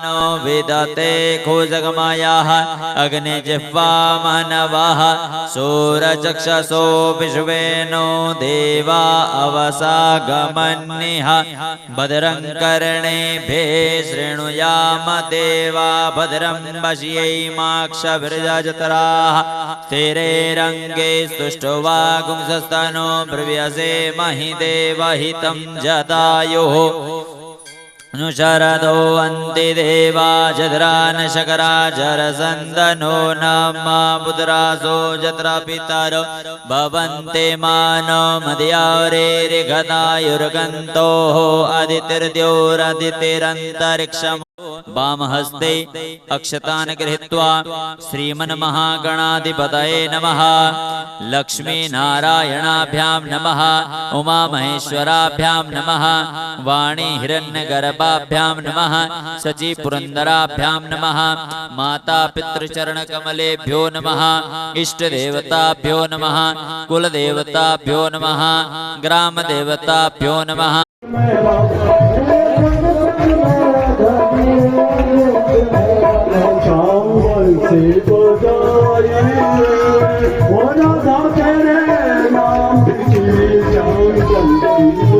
no विदते खुजगमायाः अग्निजिह्वा मनवः सूरचक्षसो विश्वेनो देवा अवसागमन्निः भद्रं कर्णेभिः शृणुयाम देवा भद्रं पश्येमाक्षभिर्यजत्राः स्थिरैरङ्गे स्तुष्ट्वागुंसस्तनो ब्रव्यसे महि देवहितं जदायुः अनुशरदो अन्ति देवा जद्रान शकरा जरसन्दनो नामा पुत्रासो जत्रा पितरो भवन्ते मानो मदयावरेरिघतायुर्गन्तोः अदितिर्द्योरदितिरन्तरिक्षम् वामहस्ते अक्षतान् गृहीत्वा श्रीमन्महागणाधिपतये नमः लक्ष्मीनारायणाभ्यां नमः उमामहेश्वराभ्यां नमः वाणी हिरण्यगर्भाभ्यां नमः सचीपुरन्दराभ्यां नमः माता पितृचरणकमलेभ्यो नमः इष्टदेवताभ्यो नमः कुलदेवताभ्यो नमः ग्रामदेवताभ्यो नमः我让他天天让自己想想。